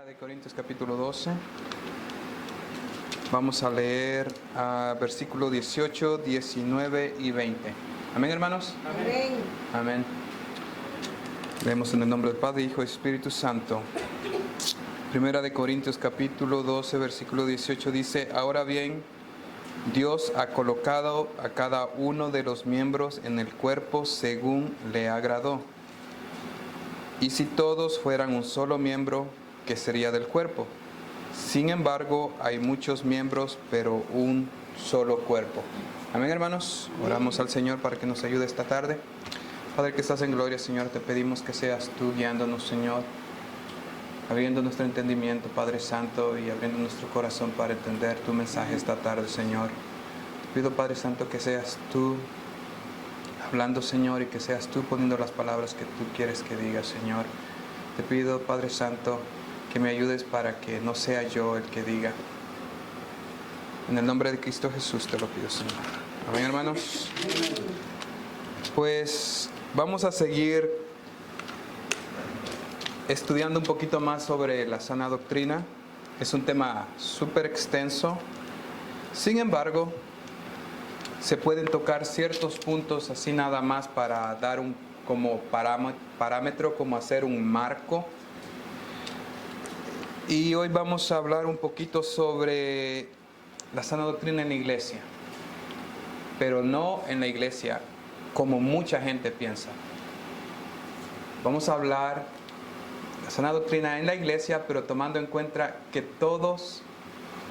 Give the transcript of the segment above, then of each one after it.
De Corintios capítulo 12. Vamos a leer versículo 18, 19 y 20. Amén, hermanos. Amén. Amén. Leemos en el nombre del Padre, Hijo y Espíritu Santo. Primera de Corintios capítulo 12, versículo 18 dice: Ahora bien, Dios ha colocado a cada uno de los miembros en el cuerpo según le agradó. Y si todos fueran un solo miembro, ¿qué sería del cuerpo? Sin embargo, hay muchos miembros, pero un solo cuerpo. Amén, hermanos. Oramos al Señor para que nos ayude esta tarde. Padre que estás en gloria, Señor, te pedimos que seas tú guiándonos, Señor, abriendo nuestro entendimiento, Padre Santo, y abriendo nuestro corazón para entender tu mensaje esta tarde, Señor. Te pido, Padre Santo, que seas tú hablando, Señor, y que seas tú poniendo las palabras que tú quieres que diga, Señor. Te pido, Padre Santo, que me ayudes para que no sea yo el que diga. En el nombre de Cristo Jesús te lo pido, Señor. Amén, hermanos. Pues vamos a seguir estudiando un poquito más sobre la sana doctrina. Es un tema súper extenso. Sin embargo, se pueden tocar ciertos puntos así nada más para dar un como parámetro, como hacer un marco. Y hoy vamos a hablar un poquito sobre la sana doctrina en la iglesia, pero no en la iglesia como mucha gente piensa. Vamos a hablar de la sana doctrina en la iglesia, pero tomando en cuenta que todos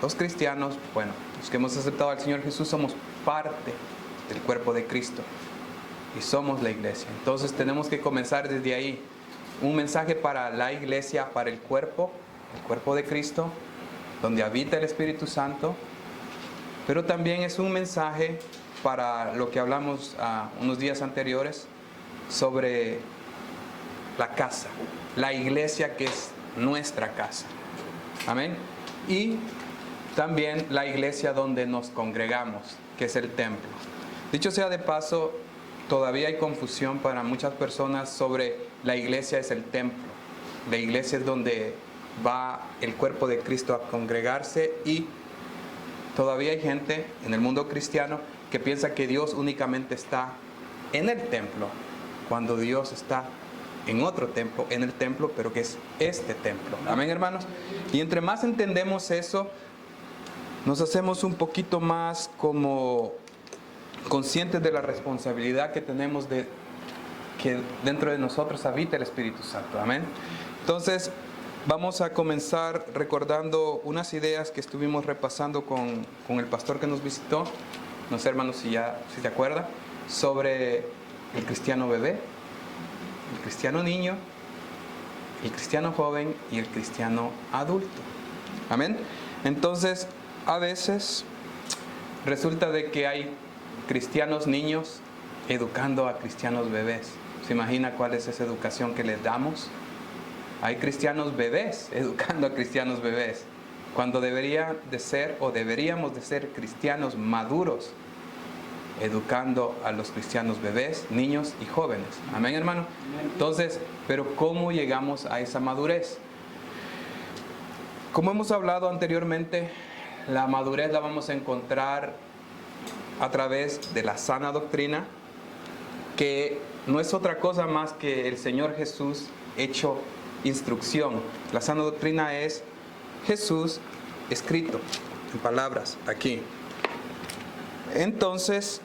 los cristianos, bueno, los que hemos aceptado al Señor Jesús, somos parte del cuerpo de Cristo y somos la iglesia. Entonces tenemos que comenzar desde ahí. Un mensaje para la iglesia, para el cuerpo de Cristo, donde habita el Espíritu Santo, pero también es un mensaje para lo que hablamos unos días anteriores sobre la casa, la iglesia que es nuestra casa. Amén. Y también la iglesia donde nos congregamos, que es el templo. Dicho sea de paso, todavía hay confusión para muchas personas sobre la iglesia es el templo. La iglesia es donde va el cuerpo de Cristo a congregarse, y todavía hay gente en el mundo cristiano que piensa que Dios únicamente está en el templo, cuando Dios está en otro templo, en el templo, pero que es este templo. Amén, hermanos. Y entre más entendemos eso, nos hacemos un poquito más como conscientes de la responsabilidad que tenemos de que dentro de nosotros habita el Espíritu Santo. Amén. Entonces, vamos a comenzar recordando unas ideas que estuvimos repasando con el pastor que nos visitó. No sé, hermanos, si se acuerda, sobre el cristiano bebé, el cristiano niño, el cristiano joven y el cristiano adulto. Amén. Entonces, a veces resulta de que hay cristianos niños educando a cristianos bebés. ¿Se imagina cuál es esa educación que les damos? Hay cristianos bebés educando a cristianos bebés, cuando debería de ser, o deberíamos de ser, cristianos maduros educando a los cristianos bebés, niños y jóvenes. Amén, hermano. Entonces, pero ¿cómo llegamos a esa madurez? Como hemos hablado anteriormente, la madurez la vamos a encontrar a través de la sana doctrina, que no es otra cosa más que el Señor Jesús hecho instrucción. La sana doctrina es Jesús escrito en palabras aquí. Entonces,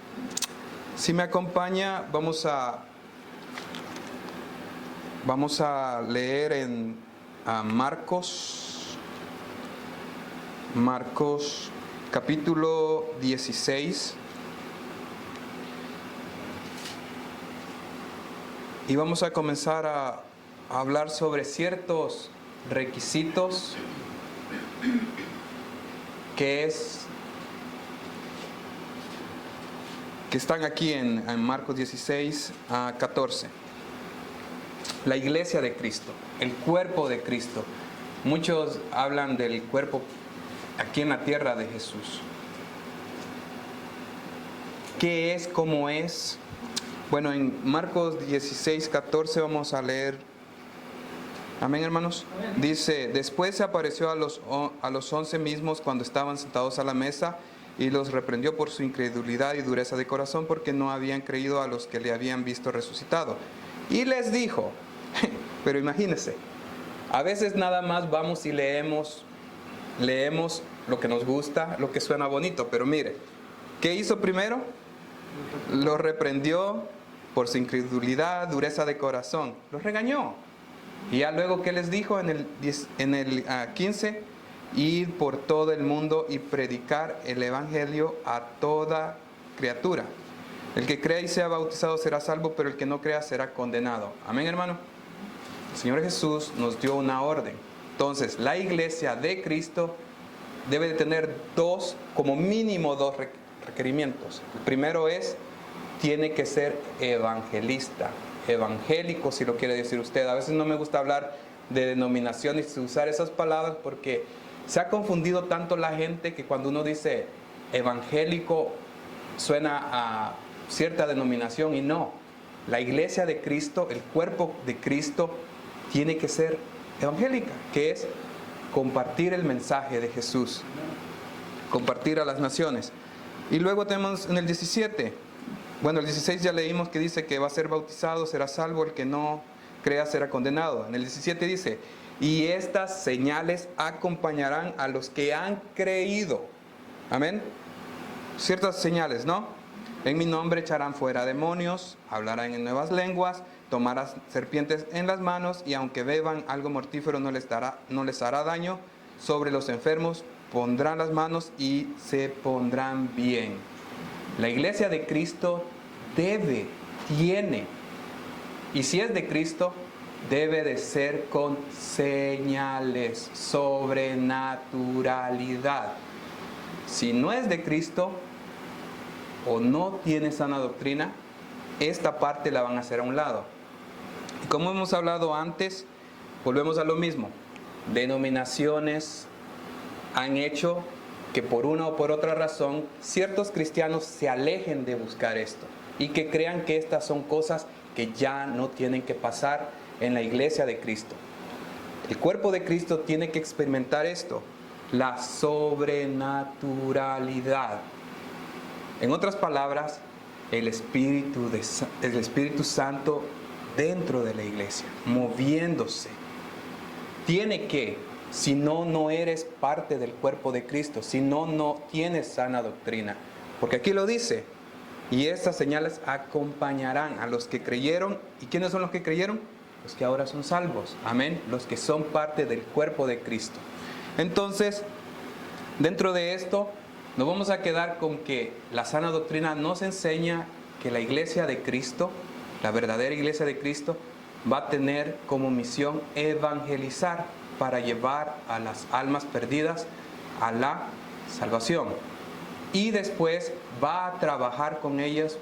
si me acompaña, vamos a leer en Marcos capítulo 16. Y vamos a comenzar a hablar sobre ciertos requisitos que están aquí en Marcos 16 a 14. La iglesia de Cristo, el cuerpo de Cristo. Muchos hablan del cuerpo aquí en la tierra de Jesús. ¿Qué es? ¿Cómo es? Bueno, en Marcos 16, 14 vamos a leer Amén, hermanos. Dice, después se apareció a los 11 mismos cuando estaban sentados a la mesa y los reprendió por su incredulidad y dureza de corazón, porque no habían creído a los que le habían visto resucitado. Y les dijo, pero imagínense, a veces nada más vamos y leemos lo que nos gusta, lo que suena bonito, pero mire, ¿qué hizo primero? Los reprendió por su incredulidad, dureza de corazón, los regañó. Y ya luego, ¿qué les dijo en el 15? Ir por todo el mundo y predicar el evangelio a toda criatura. El que crea y sea bautizado será salvo, pero el que no crea será condenado. Amén, hermano. El Señor Jesús nos dio una orden. Entonces, la iglesia de Cristo debe de tener como mínimo dos requerimientos. El primero es, tiene que ser evangelista, evangélico, si lo quiere decir usted. A veces no me gusta hablar de denominaciones y usar esas palabras porque se ha confundido tanto la gente que cuando uno dice evangélico suena a cierta denominación, y no. La iglesia de Cristo, el cuerpo de Cristo, tiene que ser evangélica, que es compartir el mensaje de Jesús, compartir a las naciones. Y luego tenemos en el 17, bueno, el 16 ya leímos que dice que va a ser bautizado, será salvo, el que no crea será condenado. En el 17 dice, y estas señales acompañarán a los que han creído. Amén. Ciertas señales, ¿no? En mi nombre echarán fuera demonios, hablarán en nuevas lenguas, tomarán serpientes en las manos, y aunque beban algo mortífero no les hará daño. Sobre los enfermos pondrán las manos y se pondrán bien. La iglesia de Cristo tiene, y si es de Cristo, debe de ser con señales, sobrenaturalidad. Si no es de Cristo o no tiene sana doctrina, esta parte la van a hacer a un lado. Y como hemos hablado antes, volvemos a lo mismo. Denominaciones han hecho que por una o por otra razón ciertos cristianos se alejen de buscar esto y que crean que estas son cosas que ya no tienen que pasar en la iglesia de Cristo. El cuerpo de Cristo tiene que experimentar esto, la sobrenaturalidad. En otras palabras, el Espíritu Santo dentro de la iglesia, moviéndose. Tiene que, si no, no eres parte del cuerpo de Cristo, si no, no tienes sana doctrina. Porque aquí lo dice, y estas señales acompañarán a los que creyeron. ¿Y quiénes son los que creyeron? Los que ahora son salvos. Amén. Los que son parte del cuerpo de Cristo. Entonces, dentro de esto, nos vamos a quedar con que la sana doctrina nos enseña que la iglesia de Cristo, la verdadera iglesia de Cristo, va a tener como misión evangelizar para llevar a las almas perdidas a la salvación. Y después va a trabajar con ellas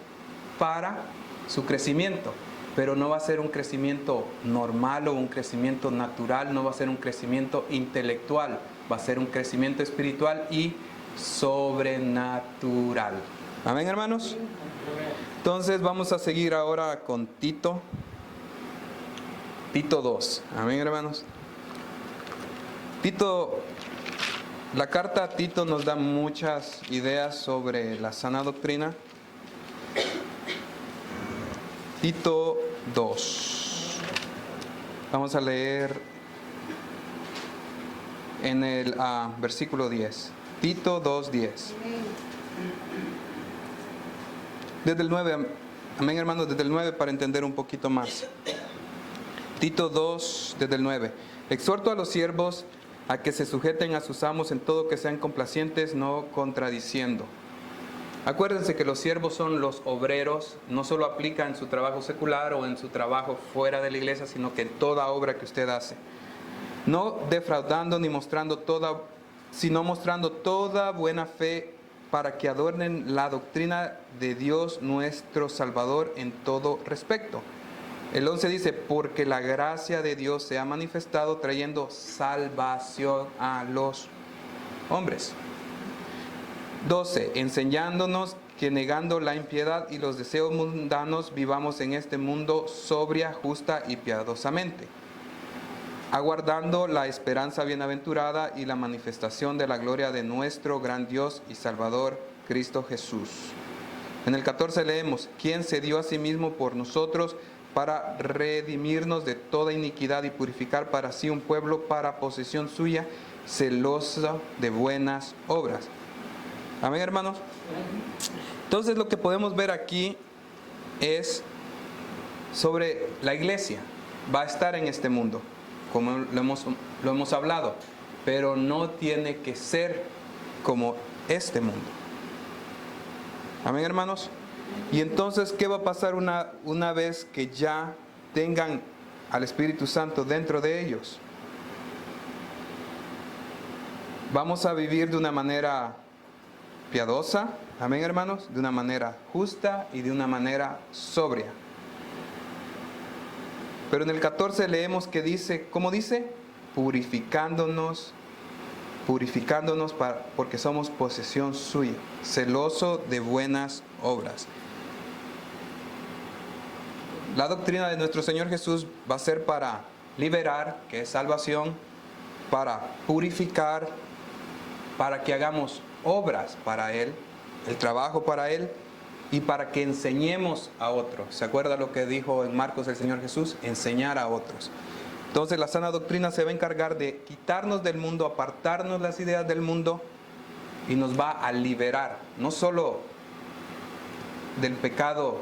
para su crecimiento. Pero no va a ser un crecimiento normal o un crecimiento natural, no va a ser un crecimiento intelectual, va a ser un crecimiento espiritual y sobrenatural. Amén, hermanos. Entonces vamos a seguir ahora con Tito 2. Amén, hermanos. La carta a Tito nos da muchas ideas sobre la sana doctrina. Tito 2. Vamos a leer en el versículo 10. Tito 2:10. Desde el 9, amén, hermanos, desde el 9 para entender un poquito más. Tito 2, desde el 9. Exhorto a los siervos a que se sujeten a sus amos en todo, que sean complacientes, no contradiciendo. Acuérdense que los siervos son los obreros, no solo aplica en su trabajo secular o en su trabajo fuera de la iglesia, sino que en toda obra que usted hace. No defraudando ni sino mostrando toda buena fe, para que adornen la doctrina de Dios nuestro Salvador en todo respecto. El 11 dice, porque la gracia de Dios se ha manifestado trayendo salvación a los hombres. 12, enseñándonos que negando la impiedad y los deseos mundanos, vivamos en este mundo sobria, justa y piadosamente. aguardando la esperanza bienaventurada y la manifestación de la gloria de nuestro gran Dios y Salvador, Cristo Jesús. En el 14 leemos, quien se dio a sí mismo por nosotros para redimirnos de toda iniquidad y purificar para sí un pueblo para posesión suya, celoso de buenas obras. Amén, hermanos. Entonces lo que podemos ver aquí es sobre la iglesia. Va a estar en este mundo, como lo hemos hablado, pero no tiene que ser como este mundo. Amén, hermanos. Y entonces, ¿qué va a pasar una vez que ya tengan al Espíritu Santo dentro de ellos? Vamos a vivir de una manera piadosa, amén, hermanos, de una manera justa y de una manera sobria. Pero en el 14 leemos que dice, ¿cómo dice? Purificándonos porque somos posesión suya, celoso de buenas obras. La doctrina de nuestro Señor Jesús va a ser para liberar, que es salvación, para purificar, para que hagamos obras para Él, el trabajo para Él, y para que enseñemos a otros. ¿Se acuerda lo que dijo en Marcos el Señor Jesús? Enseñar a otros. Entonces la sana doctrina se va a encargar de quitarnos del mundo, apartarnos las ideas del mundo y nos va a liberar, no solo del pecado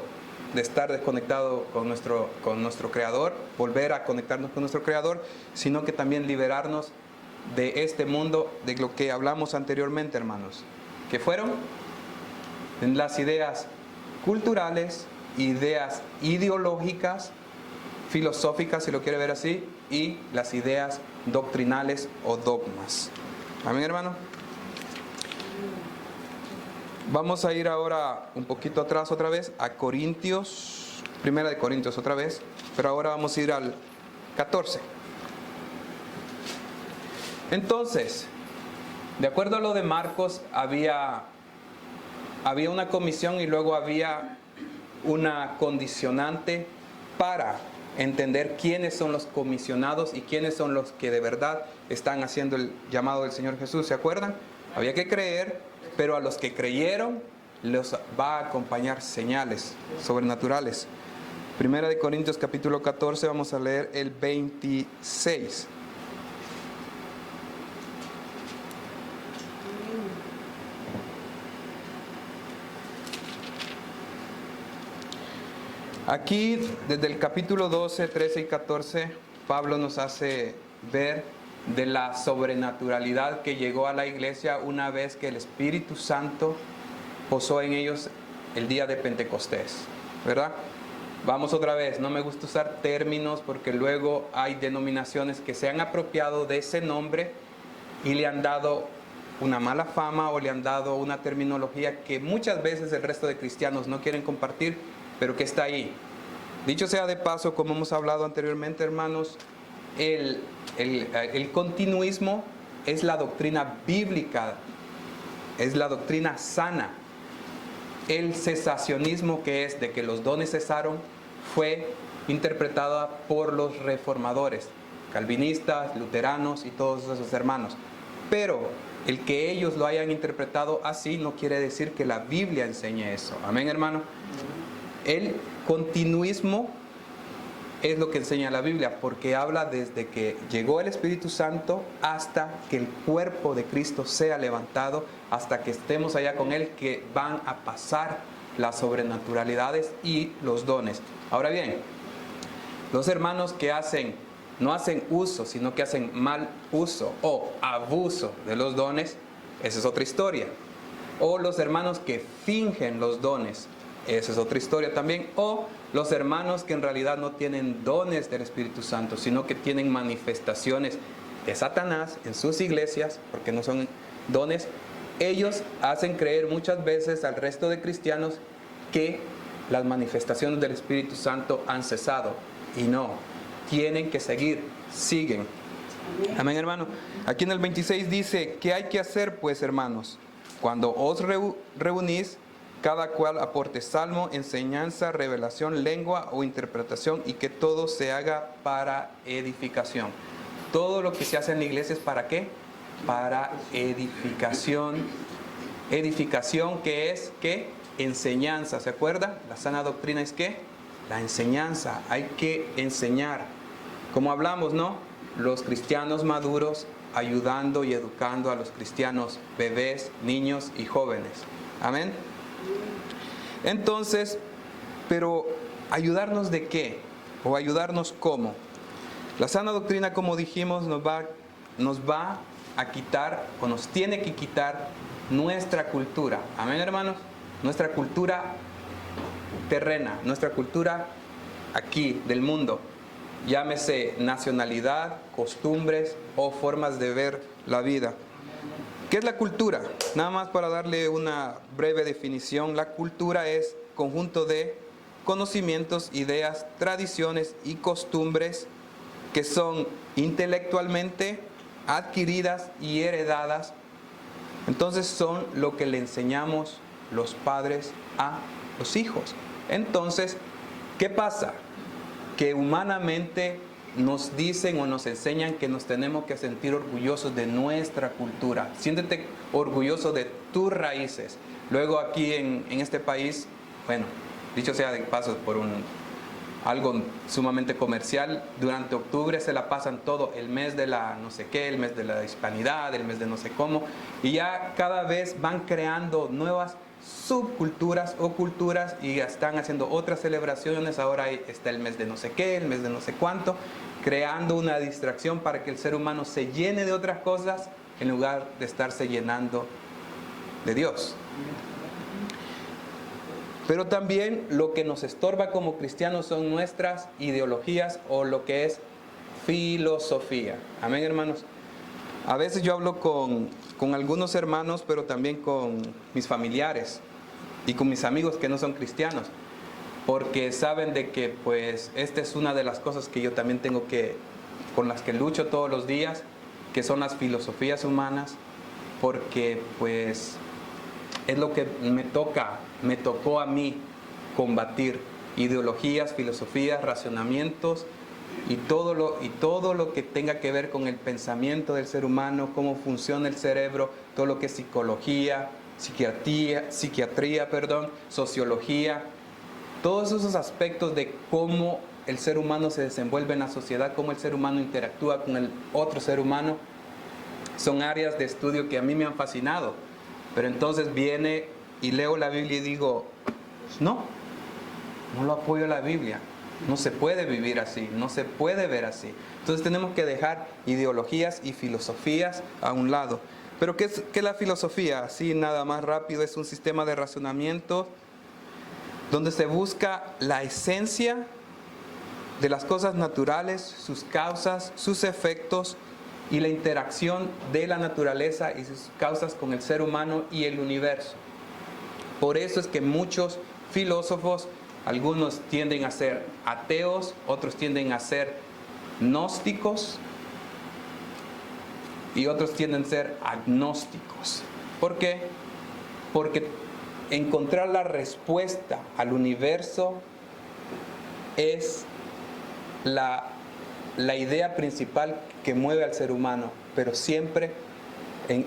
de estar desconectado con nuestro Creador, volver a conectarnos con nuestro Creador, sino que también liberarnos de este mundo, de lo que hablamos anteriormente, hermanos, que fueron las ideas culturales, ideas ideológicas, filosóficas, si lo quiere ver así, y las ideas doctrinales o dogmas. Amén, hermano. Vamos a ir ahora un poquito atrás otra vez a Corintios, Primera de Corintios otra vez, pero ahora vamos a ir al 14. Entonces, de acuerdo a lo de Marcos, había una comisión y luego había una condicionante para entender quiénes son los comisionados y quiénes son los que de verdad están haciendo el llamado del Señor Jesús. ¿Se acuerdan? Había que creer, pero a los que creyeron los va a acompañar señales sobrenaturales. Primera de Corintios capítulo 14, vamos a leer el 26. Aquí, desde el capítulo 12, 13 y 14, Pablo nos hace ver de la sobrenaturalidad que llegó a la iglesia una vez que el Espíritu Santo posó en ellos el día de Pentecostés, ¿verdad? Vamos otra vez, no me gusta usar términos porque luego hay denominaciones que se han apropiado de ese nombre y le han dado una mala fama o le han dado una terminología que muchas veces el resto de cristianos no quieren compartir, pero que está ahí. Dicho sea de paso, como hemos hablado anteriormente, hermanos, el continuismo es la doctrina bíblica, es la doctrina sana. El cesacionismo, que es de que los dones cesaron, fue interpretada por los reformadores, calvinistas, luteranos y todos esos hermanos. Pero el que ellos lo hayan interpretado así no quiere decir que la Biblia enseñe eso. Amén, hermano. El continuismo es lo que enseña la Biblia, porque habla desde que llegó el Espíritu Santo hasta que el cuerpo de Cristo sea levantado, hasta que estemos allá con Él, que van a pasar las sobrenaturalidades y los dones. Ahora bien, los hermanos que no hacen uso, sino que hacen mal uso o abuso de los dones, esa es otra historia. O los hermanos que fingen los dones, esa es otra historia también. O los hermanos que en realidad no tienen dones del Espíritu Santo, sino que tienen manifestaciones de Satanás en sus iglesias, porque no son dones. Ellos hacen creer muchas veces al resto de cristianos que las manifestaciones del Espíritu Santo han cesado. Y no, tienen que seguir, siguen. Amén, hermano. Aquí en el 26 dice, ¿qué hay que hacer pues, hermanos? Cuando os reunís, cada cual aporte salmo, enseñanza, revelación, lengua o interpretación, y que todo se haga para edificación. todo lo que se hace en la iglesia es ¿para qué? Para edificación. Edificación que es, ¿qué? Enseñanza, ¿se acuerda? La sana doctrina es ¿qué? La enseñanza, hay que enseñar. Como hablamos, ¿no? Los cristianos maduros ayudando y educando a los cristianos bebés, niños y jóvenes. Amén. Entonces, pero ¿ayudarnos de qué? ¿O ayudarnos cómo? La sana doctrina, como dijimos, nos va a quitar, o nos tiene que quitar nuestra cultura. Amén, hermanos. Nuestra cultura terrena, nuestra cultura aquí, del mundo. Llámese nacionalidad, costumbres o formas de ver la vida. ¿Qué es la cultura? Nada más para darle una breve definición. La cultura es conjunto de conocimientos, ideas, tradiciones y costumbres que son intelectualmente adquiridas y heredadas. Entonces son lo que le enseñamos los padres a los hijos. Entonces, ¿qué pasa? Que humanamente nos dicen o nos enseñan que nos tenemos que sentir orgullosos de nuestra cultura. Siéntete orgulloso de tus raíces. Luego aquí en este país, bueno, dicho sea de paso por algo sumamente comercial, durante octubre se la pasan todo, el mes de la no sé qué, el mes de la hispanidad, el mes de no sé cómo, y ya cada vez van creando nuevas subculturas o culturas y están haciendo otras celebraciones. Ahora está el mes de no sé qué, el mes de no sé cuánto, creando una distracción para que el ser humano se llene de otras cosas en lugar de estarse llenando de Dios. Pero también lo que nos estorba como cristianos son nuestras ideologías o lo que es filosofía. Amén, hermanos. A veces yo hablo con algunos hermanos, pero también con mis familiares y con mis amigos que no son cristianos, porque saben de que pues esta es una de las cosas que yo también con las que lucho todos los días, que son las filosofías humanas, porque pues es lo que me tocó a mí combatir: ideologías, filosofías, racionamientos y todo lo que tenga que ver con el pensamiento del ser humano, cómo funciona el cerebro, todo lo que es psicología, psiquiatría, sociología, todos esos aspectos de cómo el ser humano se desenvuelve en la sociedad, cómo el ser humano interactúa con el otro ser humano, son áreas de estudio que a mí me han fascinado. Pero entonces viene y leo la Biblia y digo, no lo apoyo la Biblia. No se puede vivir así, no se puede ver así. Entonces tenemos que dejar ideologías y filosofías a un lado. Pero ¿qué es la filosofía? Así nada más rápido, es un sistema de razonamiento donde se busca la esencia de las cosas naturales, sus causas, sus efectos y la interacción de la naturaleza y sus causas con el ser humano y el universo. Por eso es que muchos filósofos, algunos tienden a ser ateos, otros tienden a ser gnósticos y otros tienden a ser agnósticos. ¿Por qué? Porque encontrar la respuesta al universo es la idea principal que mueve al ser humano, pero siempre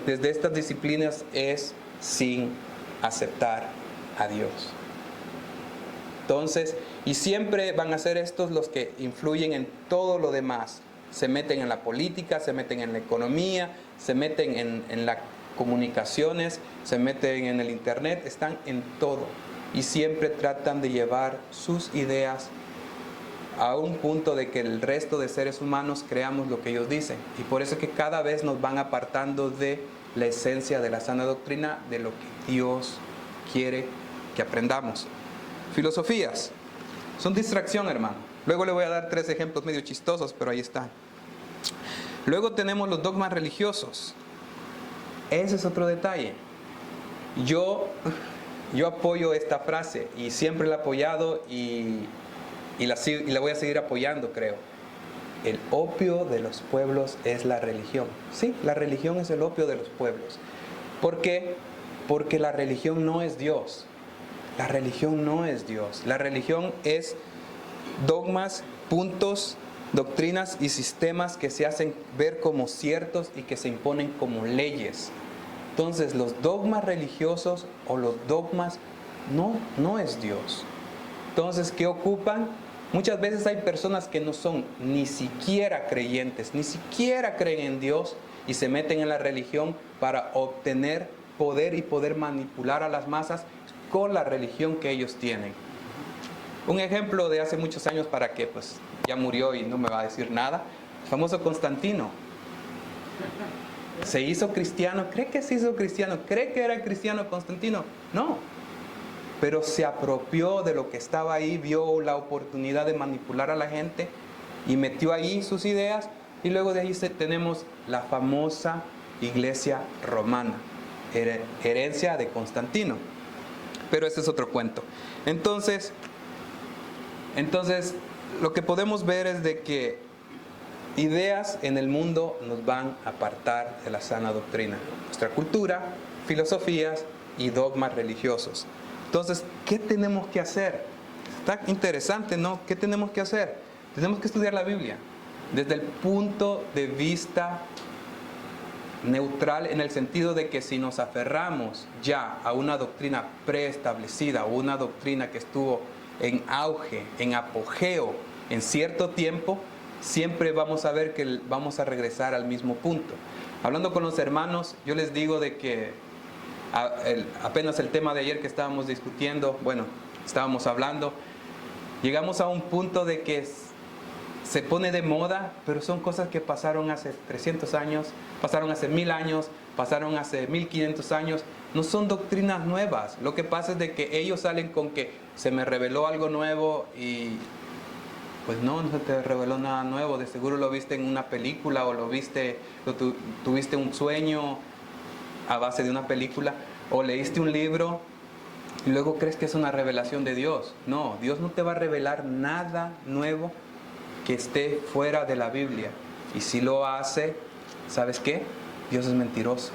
desde estas disciplinas es sin aceptar a Dios. Entonces, y siempre van a ser estos los que influyen en todo lo demás. Se meten en la política, se meten en la economía, se meten en las comunicaciones, se meten en el internet, están en todo. Y siempre tratan de llevar sus ideas a un punto de que el resto de seres humanos creamos lo que ellos dicen. Y por eso es que cada vez nos van apartando de la esencia de la sana doctrina, de lo que Dios quiere que aprendamos. Filosofías son distracción, hermano. Luego le voy a dar 3 ejemplos medio chistosos, pero ahí están. Luego tenemos los dogmas religiosos. Ese es otro detalle. Yo apoyo esta frase y siempre la he apoyado y la voy a seguir apoyando, creo. El opio de los pueblos es la religión. Sí, la religión es el opio de los pueblos. ¿Por qué? Porque la religión no es Dios. La religión no es Dios. La religión es dogmas, puntos Doctrinas y sistemas que se hacen ver como ciertos y que se imponen como leyes. Entonces, los dogmas religiosos o los dogmas no es Dios. Entonces, ¿qué ocupan? Muchas veces hay personas que no son ni siquiera creyentes, ni siquiera creen en Dios y se meten en la religión para obtener poder y poder manipular a las masas con la religión que ellos tienen. Un ejemplo de hace muchos años, para que pues ya murió y no me va a decir nada, el famoso Constantino. ¿Se hizo cristiano? ¿Cree que se hizo cristiano? ¿Cree que era cristiano Constantino? No. Pero se apropió de lo que estaba ahí, vio la oportunidad de manipular a la gente y metió ahí sus ideas, y luego de ahí tenemos la famosa Iglesia Romana, herencia de Constantino. Pero ese es otro cuento. Entonces, lo que podemos ver es de que ideas en el mundo nos van a apartar de la sana doctrina. Nuestra cultura, filosofías y dogmas religiosos. Entonces, ¿qué tenemos que hacer? Está interesante, ¿no? ¿Qué tenemos que hacer? Tenemos que estudiar la Biblia desde el punto de vista neutral, en el sentido de que si nos aferramos ya a una doctrina preestablecida o una doctrina que estuvo en auge, en apogeo, en cierto tiempo, siempre vamos a ver que vamos a regresar al mismo punto. Hablando con los hermanos, yo les digo de que apenas el tema de ayer que estábamos discutiendo, estábamos hablando, llegamos a un punto de que se pone de moda, pero son cosas que pasaron hace 300 años, pasaron hace 1000 años, pasaron hace 1500 años, no son doctrinas nuevas. Lo que pasa es de que ellos salen con que se me reveló algo nuevo y pues no se te reveló nada nuevo, de seguro lo viste en una película o tuviste un sueño a base de una película o leíste un libro y luego crees que es una revelación de Dios. No, Dios no te va a revelar nada nuevo que esté fuera de la Biblia. Y si lo hace, ¿sabes qué? Dios es mentiroso.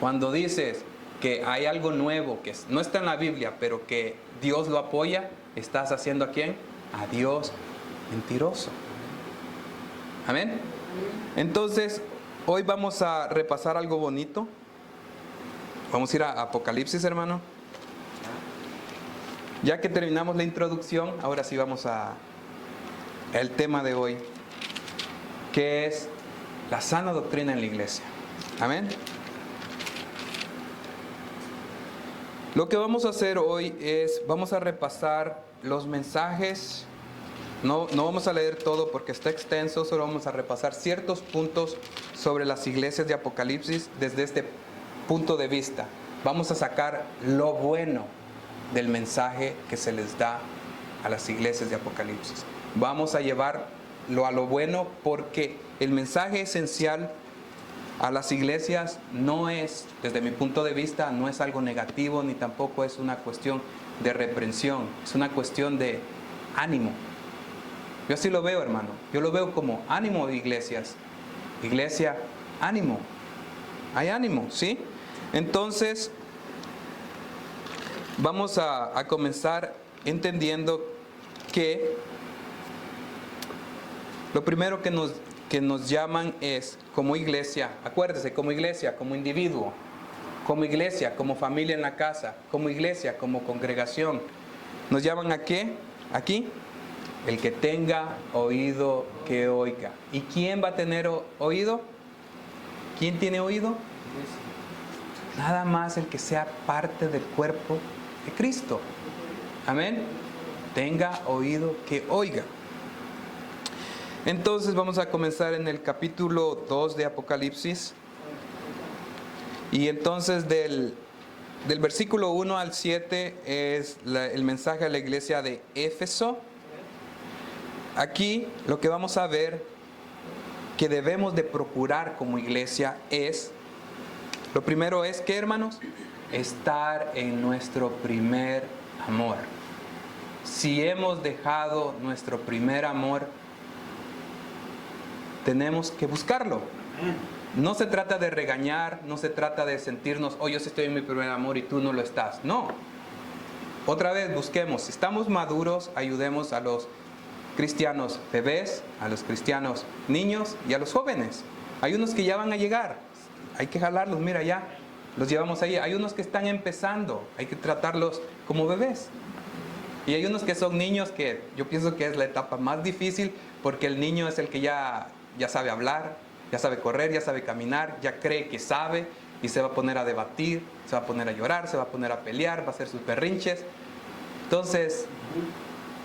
Cuando dices que hay algo nuevo que no está en la Biblia, pero que Dios lo apoya, ¿estás haciendo a quién? A Dios mentiroso. Amén. Entonces, hoy vamos a repasar algo bonito. Vamos a ir a Apocalipsis, hermano. Ya que terminamos la introducción, ahora sí vamos al tema de hoy, que es la sana doctrina en la iglesia. Amén. Lo que vamos a hacer hoy es, vamos a repasar los mensajes. No vamos a leer todo porque está extenso, solo vamos a repasar ciertos puntos sobre las iglesias de Apocalipsis desde este punto de vista. Vamos a sacar lo bueno del mensaje que se les da a las iglesias de Apocalipsis. Vamos a llevarlo a lo bueno porque el mensaje esencial a las iglesias no es, desde mi punto de vista, no es algo negativo ni tampoco es una cuestión de reprensión, es una cuestión de ánimo. Yo así lo veo, hermano. Yo lo veo como ánimo de iglesias. Iglesia, ánimo. Hay ánimo, ¿sí? Entonces, vamos a comenzar entendiendo que lo primero que nos llaman es, como iglesia, acuérdese, como iglesia, como individuo, como iglesia, como familia en la casa, como iglesia, como congregación. ¿Nos llaman a qué? Aquí. El que tenga oído, que oiga. ¿Y quién va a tener oído? ¿Quién tiene oído? Nada más el que sea parte del cuerpo de Cristo. Amén. Tenga oído, que oiga. Entonces vamos a comenzar en el capítulo 2 de Apocalipsis. Y entonces del versículo 1 al 7 es el mensaje a la iglesia de Éfeso. Aquí lo que vamos a ver que debemos de procurar como iglesia es, lo primero es, ¿qué, hermanos? Estar en nuestro primer amor. Si hemos dejado nuestro primer amor, tenemos que buscarlo. No se trata de regañar, no se trata de sentirnos, yo sí estoy en mi primer amor y tú no lo estás. No. Otra vez busquemos, si estamos maduros, ayudemos a los cristianos bebés, a los cristianos niños y a los jóvenes. Hay unos que ya van a llegar, hay que jalarlos, mira ya, los llevamos ahí. Hay unos que están empezando, hay que tratarlos como bebés. Y hay unos que son niños que yo pienso que es la etapa más difícil, porque el niño es el que ya sabe hablar, ya sabe correr, ya sabe caminar, ya cree que sabe y se va a poner a debatir, se va a poner a llorar, se va a poner a pelear, va a hacer sus berrinches. Entonces,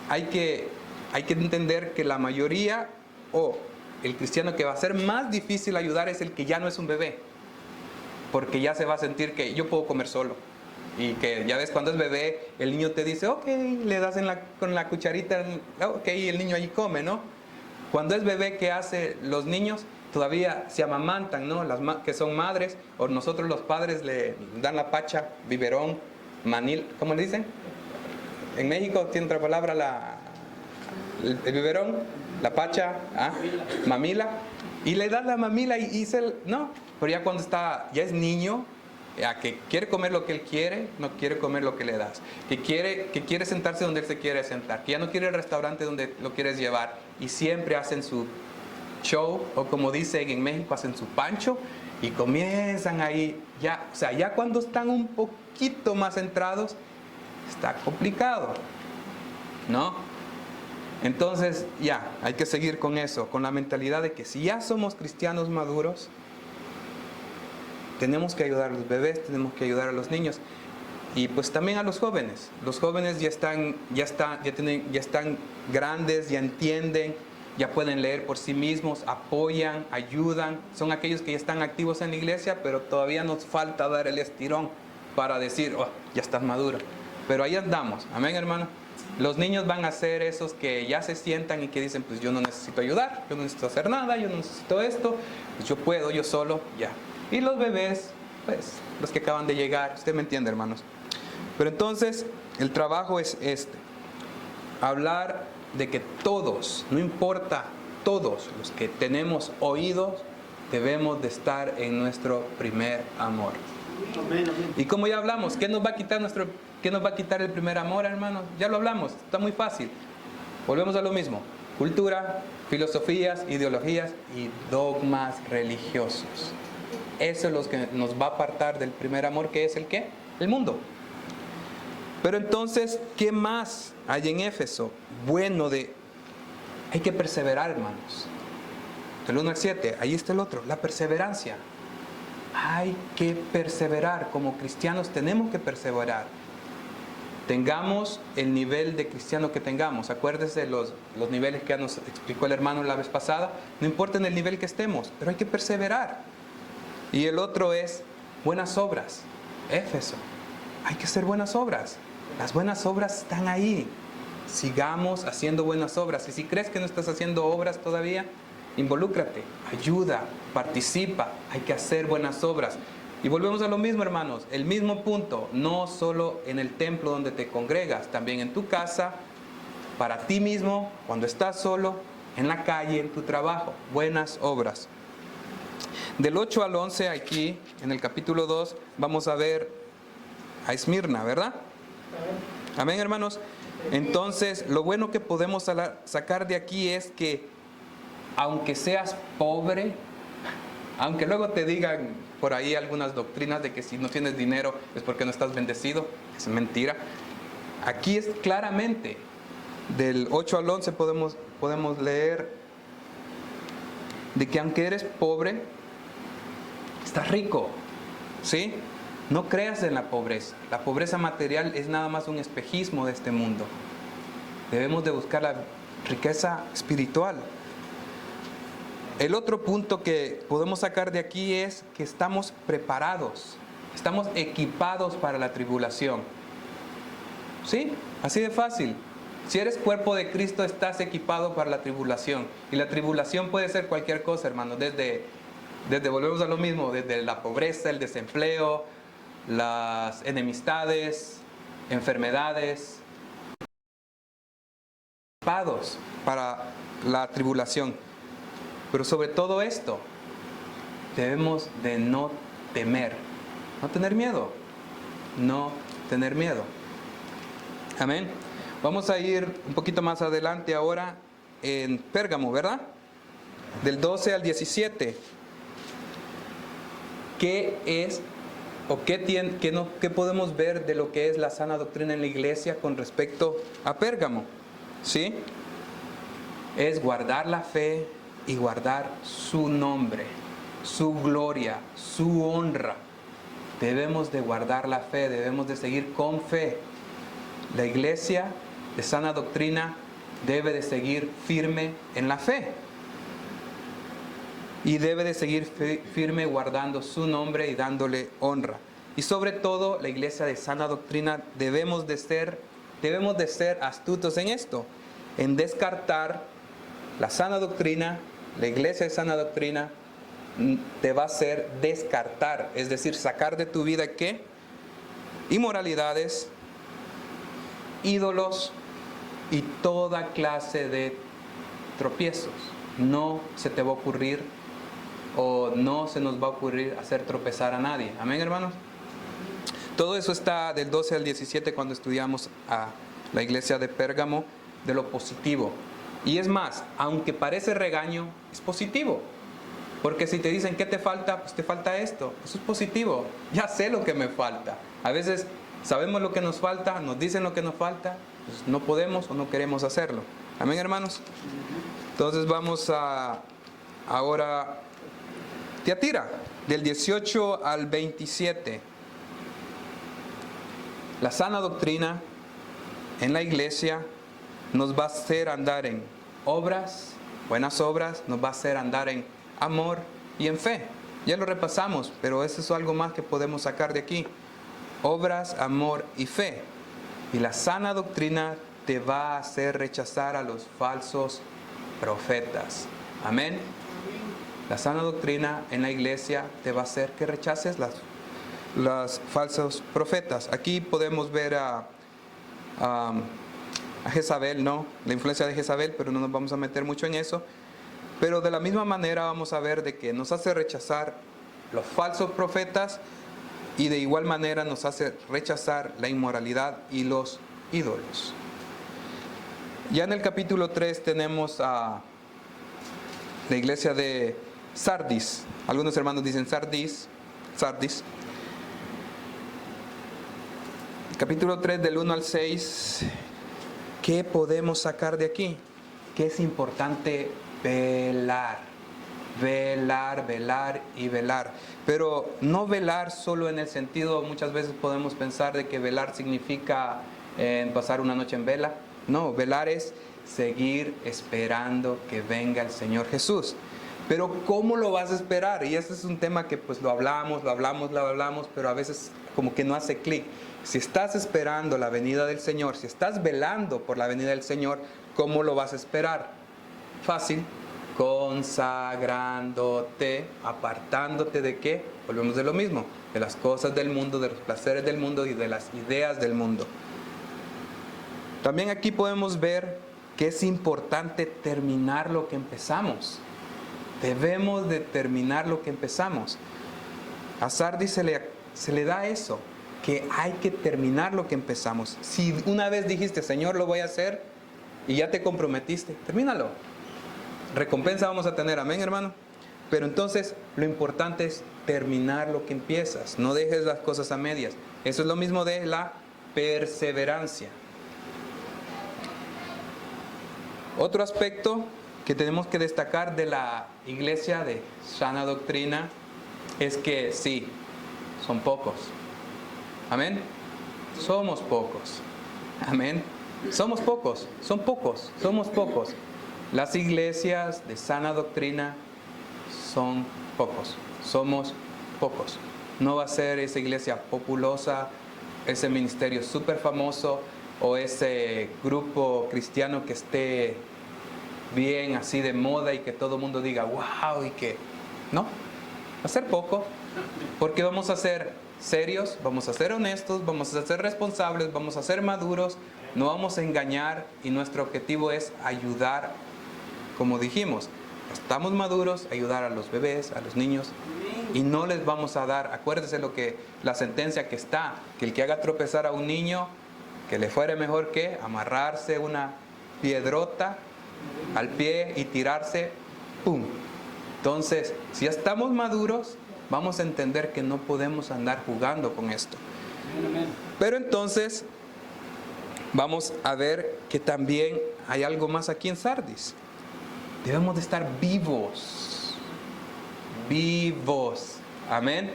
hay que entender que la mayoría, o el cristiano que va a ser más difícil ayudar, es el que ya no es un bebé, porque ya se va a sentir que yo puedo comer solo. Y que ya ves, cuando es bebé, el niño te dice, ok, le das con la cucharita, ok, y el niño allí come, ¿no? Cuando es bebé, ¿qué hacen los niños? Todavía se amamantan, ¿no? Las que son madres, o nosotros los padres le dan la pacha, biberón, manil, ¿cómo le dicen? En México tiene otra palabra, el biberón, la pacha, mamila, y le das la mamila no, pero ya cuando ya es niño, que quiere comer lo que él quiere, no quiere comer lo que le das, que quiere sentarse donde él se quiere sentar, que ya no quiere el restaurante donde lo quieres llevar, y siempre hacen su show, o como dicen en México, hacen su pancho, y comienzan ahí, o sea, ya cuando están un poquito más centrados, está complicado, ¿no? Entonces, ya, hay que seguir con eso, con la mentalidad de que si ya somos cristianos maduros, tenemos que ayudar a los bebés, tenemos que ayudar a los niños, y pues también a los jóvenes. Los jóvenes ya están grandes, ya entienden, ya pueden leer por sí mismos, apoyan, ayudan. Son aquellos que ya están activos en la iglesia, pero todavía nos falta dar el estirón para decir, oh, ya estás maduro. Pero ahí andamos, amén, hermano. Los niños van a ser esos que ya se sientan y que dicen, pues yo no necesito ayudar, yo no necesito hacer nada, yo no necesito esto, pues yo puedo, yo solo, ya. Y los bebés, pues los que acaban de llegar, usted me entiende, hermanos. Pero entonces, el trabajo es hablar de que todos, no importa, todos los que tenemos oídos, debemos de estar en nuestro primer amor. Amén, amén. Y como ya hablamos, ¿qué nos va a quitar el primer amor, hermanos? Ya lo hablamos, está muy fácil. Volvemos a lo mismo: cultura, filosofías, ideologías y dogmas religiosos. Eso es lo que nos va a apartar del primer amor, que es el ¿qué? El mundo. Pero entonces, ¿qué más hay en Éfeso? Hay que perseverar, hermanos. Del 1 al 7, ahí está el otro, la perseverancia. Hay que perseverar, como cristianos tenemos que perseverar. Tengamos el nivel de cristiano que tengamos. Acuérdese los niveles que nos explicó el hermano la vez pasada. No importa en el nivel que estemos, pero hay que perseverar. Y el otro es buenas obras. Éfeso, hay que hacer buenas obras. Las buenas obras están ahí. Sigamos haciendo buenas obras. Y si crees que no estás haciendo obras todavía, involúcrate, ayuda, participa. Hay que hacer buenas obras. Y volvemos a lo mismo, hermanos, el mismo punto, no solo en el templo donde te congregas, también en tu casa, para ti mismo, cuando estás solo, en la calle, en tu trabajo, buenas obras. Del 8 al 11, aquí, en el capítulo 2, vamos a ver a Esmirna, ¿verdad? Amén, hermanos. Entonces, lo bueno que podemos sacar de aquí es que, aunque seas pobre, aunque luego te digan por ahí algunas doctrinas de que si no tienes dinero es porque no estás bendecido, es mentira. Aquí es claramente, del 8 al 11 podemos leer de que aunque eres pobre, estás rico, ¿sí? No creas en la pobreza. La pobreza material es nada más un espejismo de este mundo. Debemos de buscar la riqueza espiritual. El otro punto que podemos sacar de aquí es que estamos preparados, estamos equipados para la tribulación. ¿Sí? Así de fácil. Si eres cuerpo de Cristo, estás equipado para la tribulación. Y la tribulación puede ser cualquier cosa, hermano. Desde volvemos a lo mismo, desde la pobreza, el desempleo, las enemistades, enfermedades. Equipados para la tribulación. Pero sobre todo esto, debemos de no temer, no tener miedo, no tener miedo. Amén. Vamos a ir un poquito más adelante ahora en Pérgamo, ¿verdad? Del 12 al 17. ¿Qué es o qué podemos ver de lo que es la sana doctrina en la iglesia con respecto a Pérgamo? ¿Sí? Es guardar la fe y guardar su nombre, su gloria, su honra. Debemos de guardar la fe, debemos de seguir con fe. La iglesia de sana doctrina debe de seguir firme en la fe. Y debe de seguir firme guardando su nombre y dándole honra. Y sobre todo, la iglesia de sana doctrina debemos de ser astutos en esto, en descartar la sana doctrina. La iglesia de sana doctrina te va a hacer descartar, es decir, sacar de tu vida ¿qué? Inmoralidades, ídolos y toda clase de tropiezos. No se te va a ocurrir o no se nos va a ocurrir hacer tropezar a nadie. Amén, hermanos. Todo eso está del 12 al 17 cuando estudiamos a la iglesia de Pérgamo, de lo positivo. Y es más, aunque parece regaño, es positivo. Porque si te dicen ¿qué te falta? Pues te falta esto. Eso es positivo. Ya sé lo que me falta. A veces sabemos lo que nos falta, nos dicen lo que nos falta, pues no podemos o no queremos hacerlo. Amén, hermanos. Entonces vamos a ahora Tiatira, del 18 al 27. La sana doctrina en la iglesia nos va a hacer andar en obras, buenas obras, nos va a hacer andar en amor y en fe. Ya lo repasamos, pero eso es algo más que podemos sacar de aquí. Obras, amor y fe. Y la sana doctrina te va a hacer rechazar a los falsos profetas. Amén. La sana doctrina en la iglesia te va a hacer que rechaces las falsos profetas. Aquí podemos ver a Jezabel, ¿no? La influencia de Jezabel, pero no nos vamos a meter mucho en eso. Pero de la misma manera vamos a ver de que nos hace rechazar los falsos profetas y de igual manera nos hace rechazar la inmoralidad y los ídolos. Ya en el capítulo 3 tenemos a la iglesia de Sardis. Algunos hermanos dicen Sardis. Capítulo 3 del 1 al 6. ¿Qué podemos sacar de aquí? Que es importante velar. Velar, velar y velar. Pero no velar solo en el sentido, muchas veces podemos pensar de que velar significa pasar una noche en vela. No, velar es seguir esperando que venga el Señor Jesús. Pero ¿cómo lo vas a esperar? Y este es un tema que pues lo hablamos, pero a veces como que no hace clic. Si estás esperando la venida del Señor, si estás velando por la venida del Señor, ¿cómo lo vas a esperar? Fácil, consagrándote, apartándote ¿de qué? Volvemos de lo mismo, de las cosas del mundo, de los placeres del mundo y de las ideas del mundo. También aquí podemos ver que es importante terminar lo que empezamos. Debemos de terminar lo que empezamos. A Sardis se le da eso, que hay que terminar lo que empezamos. Si una vez dijiste, Señor, lo voy a hacer, y ya te comprometiste, termínalo. Recompensa vamos a tener, amén, hermano. Pero entonces lo importante es terminar lo que empiezas. No dejes las cosas a medias. Eso es lo mismo de la perseverancia. Otro aspecto que tenemos que destacar de la iglesia de sana doctrina es que sí, son pocos. Amén. Somos pocos. Amén. Somos pocos, somos pocos. Las iglesias de sana doctrina son pocos, somos pocos. No va a ser esa iglesia populosa, ese ministerio súper famoso o ese grupo cristiano que esté bien así de moda y que todo el mundo diga wow y que no, va a ser poco, porque vamos a ser serios, vamos a ser honestos, vamos a ser responsables, vamos a ser maduros, no vamos a engañar y nuestro objetivo es ayudar, como dijimos, estamos maduros, ayudar a los bebés, a los niños y no les vamos a dar, acuérdese la sentencia que está, que el que haga tropezar a un niño, que le fuere mejor que amarrarse una piedrota al pie y tirarse, ¡pum! Entonces, si ya estamos maduros, vamos a entender que no podemos andar jugando con esto. Pero entonces, vamos a ver que también hay algo más aquí en Sardis. Debemos de estar vivos. Vivos. Amén.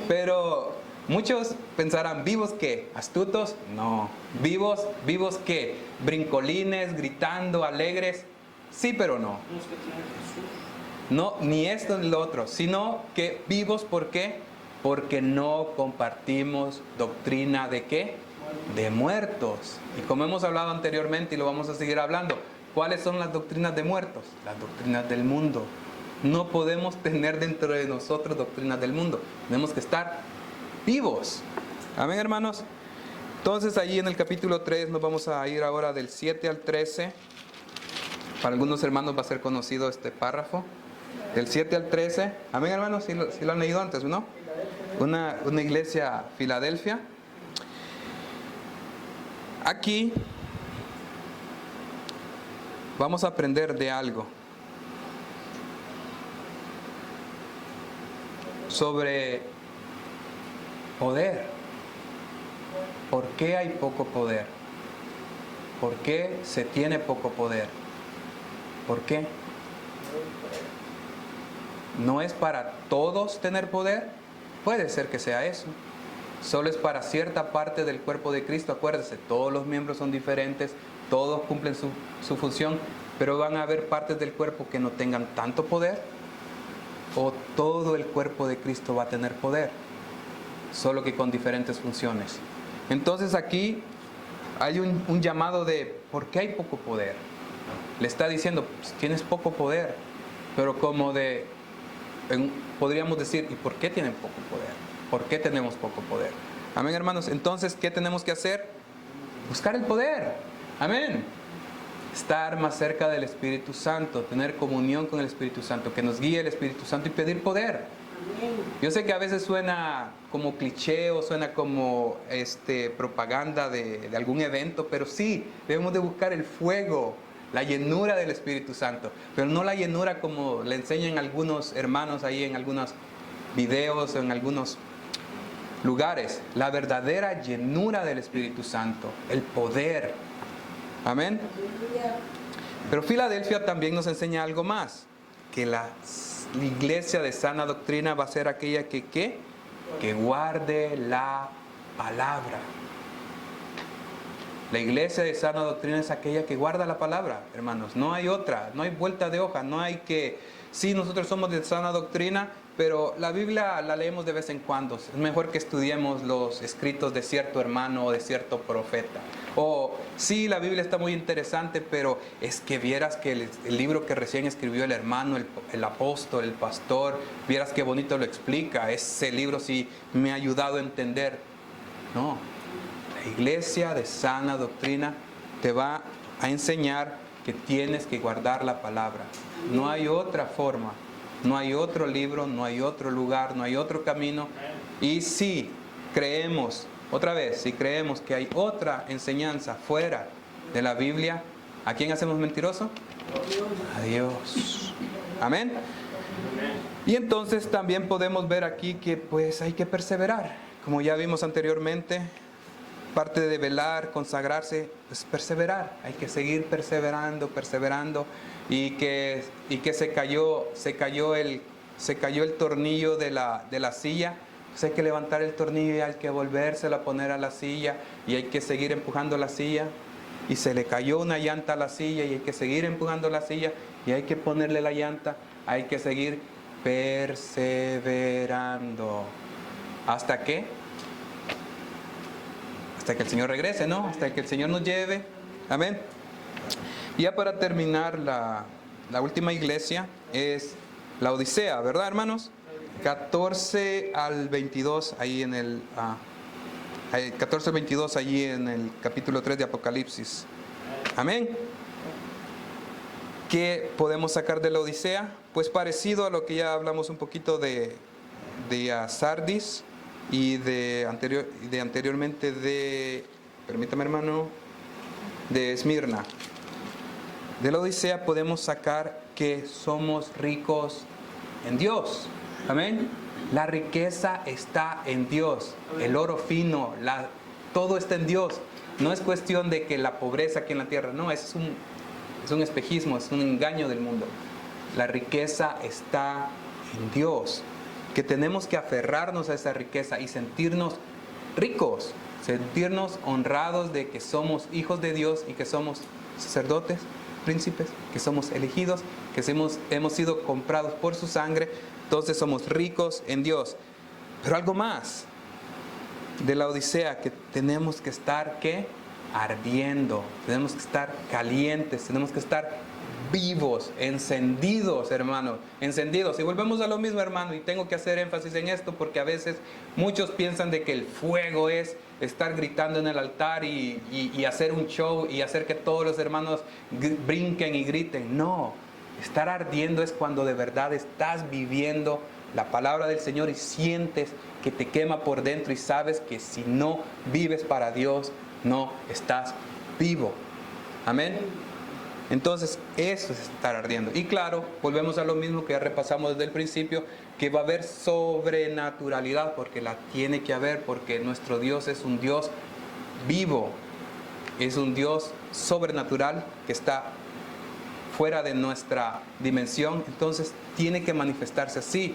Pero muchos pensarán, ¿vivos qué? ¿Astutos? No. ¿Vivos? ¿Vivos qué? ¿Brincolines, gritando, alegres? Sí, pero no. No, ni esto ni lo otro, sino que vivos, ¿por qué? Porque no compartimos doctrina de ¿qué? De muertos. Y como hemos hablado anteriormente y lo vamos a seguir hablando, ¿cuáles son las doctrinas de muertos? Las doctrinas del mundo. No podemos tener dentro de nosotros doctrinas del mundo. Tenemos que estar vivos. Amén, hermanos. Entonces, allí en el capítulo 3 nos vamos a ir ahora del 7 al 13. Para algunos hermanos va a ser conocido este párrafo. Del 7 al 13. Amén, hermanos. ¿Sí lo han leído antes, no? Una iglesia Filadelfia. Aquí vamos a aprender de algo sobre poder. ¿Por qué hay poco poder? ¿Por qué se tiene poco poder? ¿Por qué? ¿No es para todos tener poder? Puede ser que sea eso. Solo es para cierta parte del cuerpo de Cristo. Acuérdense, todos los miembros son diferentes, todos cumplen su función, pero van a haber partes del cuerpo que no tengan tanto poder, o todo el cuerpo de Cristo va a tener poder, solo que con diferentes funciones. Entonces aquí hay un llamado de ¿por qué hay poco poder? Le está diciendo, pues, tienes poco poder, pero como podríamos decir, ¿y por qué tienen poco poder? ¿Por qué tenemos poco poder? Amén, hermanos. Entonces, ¿qué tenemos que hacer? Buscar el poder. Amén. Estar más cerca del Espíritu Santo, tener comunión con el Espíritu Santo, que nos guíe el Espíritu Santo y pedir poder. Yo sé que a veces suena como cliché o suena como propaganda de algún evento, pero sí, debemos de buscar el fuego, la llenura del Espíritu Santo, pero no la llenura como le enseñan algunos hermanos ahí en algunos videos o en algunos lugares. La verdadera llenura del Espíritu Santo, el poder. Amén. Pero Filadelfia también nos enseña algo más, que la iglesia de sana doctrina va a ser aquella que guarde la palabra. La iglesia de sana doctrina es aquella que guarda la palabra, hermanos. No hay otra, no hay vuelta de hoja, no hay que... Sí, nosotros somos de sana doctrina, pero la Biblia la leemos de vez en cuando. Es mejor que estudiemos los escritos de cierto hermano o de cierto profeta. O sí, la Biblia está muy interesante, pero es que vieras que el libro que recién escribió el hermano, el apóstol, el pastor, vieras qué bonito lo explica. Ese libro sí me ha ayudado a entender. No. La iglesia de sana doctrina te va a enseñar que tienes que guardar la palabra. No hay otra forma, no hay otro libro, no hay otro lugar, no hay otro camino. Y si creemos, otra vez, si creemos que hay otra enseñanza fuera de la Biblia, ¿a quién hacemos mentiroso? A Dios. Amén. Y entonces también podemos ver aquí que pues hay que perseverar. Como ya vimos anteriormente, parte de velar, consagrarse, es perseverar. Hay que seguir perseverando. Y que se cayó el tornillo de la silla. Pues hay que levantar el tornillo y hay que volvérselo a poner a la silla. Y hay que seguir empujando la silla. Y se le cayó una llanta a la silla y hay que seguir empujando la silla. Y hay que ponerle la llanta. Hay que seguir perseverando. ¿Hasta qué? Hasta que el Señor regrese, ¿no? Hasta que el Señor nos lleve. Amén. Y ya para terminar, la última iglesia es la Odisea, ¿verdad, hermanos? 14 al 22, ahí en el 14 al 22, allí en el capítulo 3 de Apocalipsis. Amén. ¿Qué podemos sacar de la Odisea? Pues parecido a lo que ya hablamos un poquito de Sardis y anteriormente permítame, hermano, de Esmirna. De la Odisea podemos sacar que somos ricos en Dios. Amén. La riqueza está en Dios. El oro fino, todo está en Dios. No es cuestión de que la pobreza aquí en la tierra, no, es un espejismo, es un engaño del mundo. La riqueza está en Dios. Que tenemos que aferrarnos a esa riqueza y sentirnos ricos, sentirnos honrados de que somos hijos de Dios y que somos sacerdotes, príncipes, que somos elegidos, que hemos sido comprados por su sangre. Entonces somos ricos en Dios. Pero algo más de la Odisea, que tenemos que estar, ¿qué? Ardiendo, tenemos que estar calientes, tenemos que estar vivos, encendidos, hermano, encendidos. Y volvemos a lo mismo, hermano, y tengo que hacer énfasis en esto porque a veces muchos piensan de que el fuego es estar gritando en el altar y hacer un show y hacer que todos los hermanos brinquen y griten. No, estar ardiendo es cuando de verdad estás viviendo la palabra del Señor y sientes que te quema por dentro y sabes que si no vives para Dios, no estás vivo. Amén. Entonces, eso es estar ardiendo. Y claro, volvemos a lo mismo que ya repasamos desde el principio, que va a haber sobrenaturalidad, porque la tiene que haber, porque nuestro Dios es un Dios vivo, es un Dios sobrenatural que está fuera de nuestra dimensión. Entonces, tiene que manifestarse así.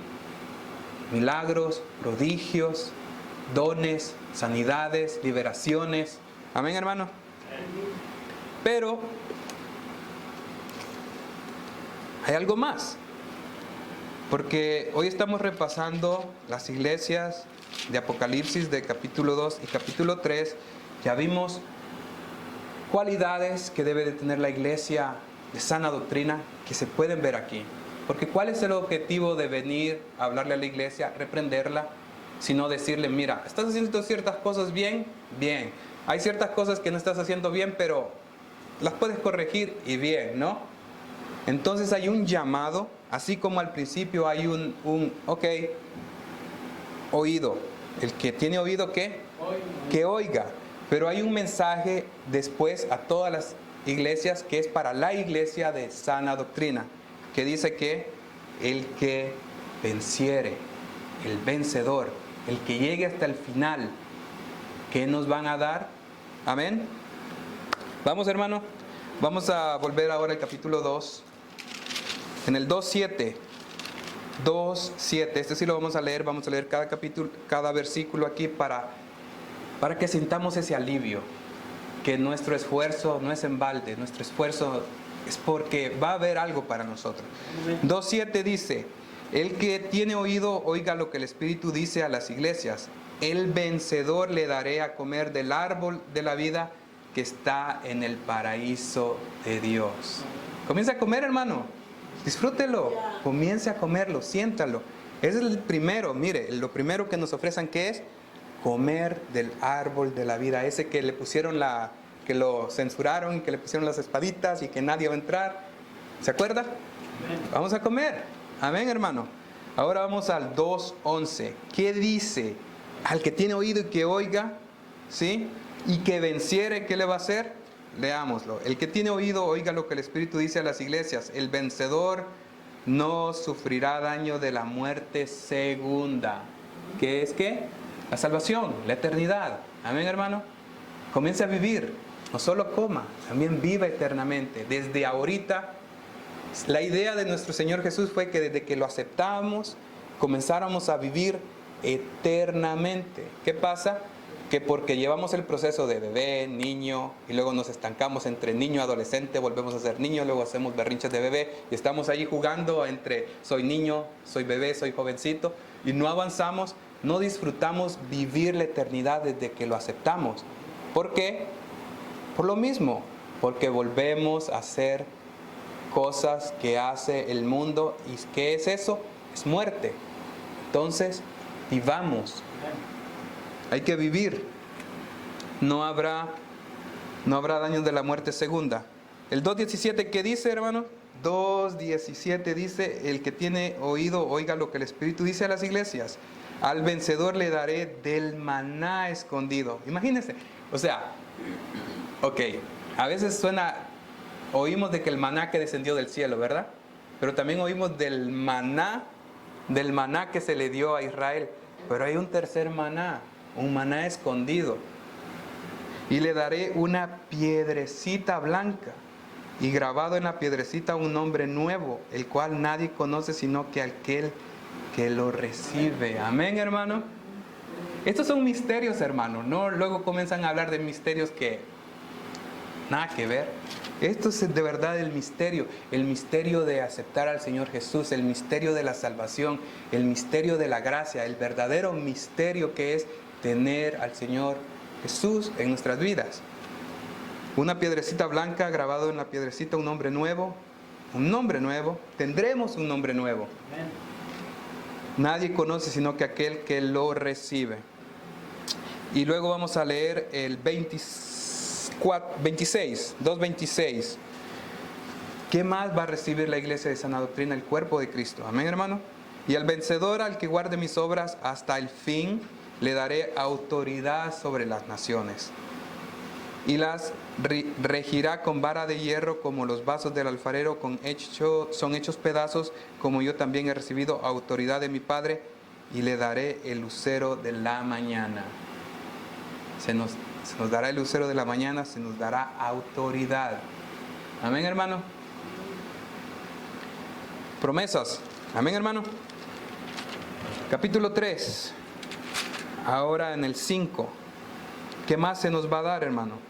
Milagros, prodigios, dones, sanidades, liberaciones. Amén, hermano. Pero hay algo más, porque hoy estamos repasando las iglesias de Apocalipsis de capítulo 2 y capítulo 3. Ya vimos cualidades que debe de tener la iglesia de sana doctrina que se pueden ver aquí. Porque ¿cuál es el objetivo de venir a hablarle a la iglesia, reprenderla, sino decirle, mira, estás haciendo ciertas cosas bien, bien. Hay ciertas cosas que no estás haciendo bien, pero las puedes corregir y bien, ¿no? Entonces hay un llamado, así como al principio hay oído. El que tiene oído, ¿qué? Que oiga. Pero hay un mensaje después a todas las iglesias que es para la iglesia de sana doctrina, que dice que el que venciere, el vencedor, el que llegue hasta el final, ¿qué nos van a dar? Amén. Vamos, hermano, vamos a volver ahora al capítulo 2. En el 2:7, este sí lo vamos a leer cada capítulo, cada versículo aquí para que sintamos ese alivio, que nuestro esfuerzo no es en balde, nuestro esfuerzo es porque va a haber algo para nosotros. 2:7 dice, el que tiene oído, oiga lo que el Espíritu dice a las iglesias, el vencedor le daré a comer del árbol de la vida que está en el paraíso de Dios. Comienza a comer, hermano. Disfrútelo, comience a comerlo, siéntalo. Ese es el primero, mire, lo primero que nos ofrecen, ¿qué es? Comer del árbol de la vida, ese que le pusieron que lo censuraron, que le pusieron las espaditas y que nadie va a entrar. ¿Se acuerda? Amén. Vamos a comer. Amén, hermano. Ahora vamos al 2:11. ¿Qué dice? Al que tiene oído y que oiga, ¿sí? Y que venciere, ¿qué le va a hacer? Leámoslo. El que tiene oído, oiga lo que el Espíritu dice a las iglesias. El vencedor no sufrirá daño de la muerte segunda. ¿Qué es qué? La salvación, la eternidad. Amén, hermano. Comience a vivir. No solo coma, también viva eternamente. Desde ahorita, la idea de nuestro Señor Jesús fue que desde que lo aceptamos, comenzáramos a vivir eternamente. ¿Qué pasa? Que porque llevamos el proceso de bebé, niño, y luego nos estancamos entre niño, adolescente, volvemos a ser niño, luego hacemos berrinches de bebé, y estamos ahí jugando entre soy niño, soy bebé, soy jovencito, y no avanzamos, no disfrutamos vivir la eternidad desde que lo aceptamos. ¿Por qué? Por lo mismo, porque volvemos a hacer cosas que hace el mundo, y ¿qué es eso? Es muerte. Entonces, vivamos. Hay que vivir. No habrá daños de la muerte segunda. El 2:17, ¿qué dice, hermano? 2:17 dice, el que tiene oído, oiga lo que el Espíritu dice a las iglesias. Al vencedor le daré del maná escondido. Imagínense. O sea, a veces suena Oímos de que el maná que descendió del cielo, ¿verdad? Pero también oímos del maná que se le dio a Israel. Pero hay un tercer maná, un maná escondido. Y le daré una piedrecita blanca, y grabado en la piedrecita un nombre nuevo, el cual nadie conoce sino que aquel que lo recibe. Amén, hermano. Estos son misterios, hermano. No luego comienzan a hablar de misterios que nada que ver. Esto es de verdad el misterio de aceptar al Señor Jesús, el misterio de la salvación, el misterio de la gracia, el verdadero misterio que es tener al Señor Jesús en nuestras vidas. Una piedrecita blanca, grabado en la piedrecita un nombre nuevo, tendremos un nombre nuevo. Nadie conoce sino que aquel que lo recibe. Y luego vamos a leer el 2.26. ¿Qué más va a recibir la iglesia de sana doctrina? El cuerpo de Cristo. Amén, hermano. Y al vencedor, al que guarde mis obras hasta el fin, le daré autoridad sobre las naciones. Y las regirá con vara de hierro, como los vasos del alfarero son hechos pedazos, como yo también he recibido autoridad de mi Padre, y le daré el lucero de la mañana. Se nos dará el lucero de la mañana, se nos dará autoridad. Amén, hermano. Promesas. Amén, hermano. Capítulo 3. Ahora en el 5. ¿Qué más se nos va a dar, hermano?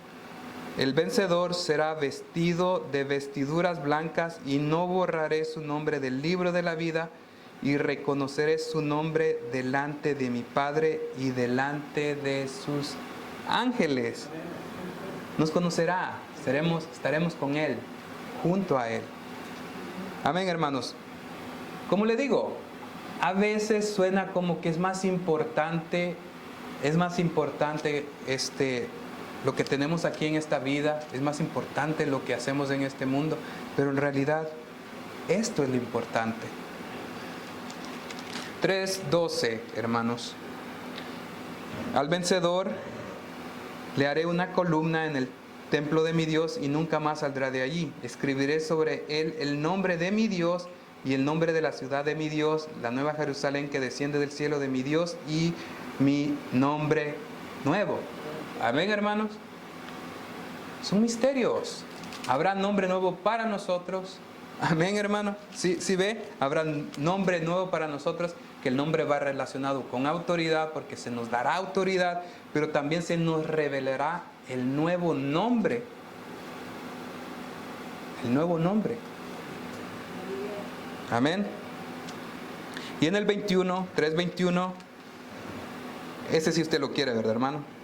El vencedor será vestido de vestiduras blancas, y no borraré su nombre del libro de la vida, y reconoceré su nombre delante de mi Padre y delante de sus ángeles. Nos conocerá, estaremos con Él, junto a Él. Amén, hermanos. Como le digo, a veces suena como que es más importante lo que tenemos aquí en esta vida, es más importante lo que hacemos en este mundo, pero en realidad esto es lo importante. 3:12, hermanos. Al vencedor le haré una columna en el templo de mi Dios, y nunca más saldrá de allí. Escribiré sobre él el nombre de mi Dios y el nombre de la ciudad de mi Dios, la nueva Jerusalén que desciende del cielo de mi Dios, y mi nombre nuevo. Amén, hermanos. Son misterios. Habrá nombre nuevo para nosotros. Amén, hermano. ¿Sí ve? Habrá nombre nuevo para nosotros, que el nombre va relacionado con autoridad, porque se nos dará autoridad, pero también se nos revelará el nuevo nombre. El nuevo nombre. Amén. Y en el 3:21, ese si usted lo quiere, ¿verdad, hermano?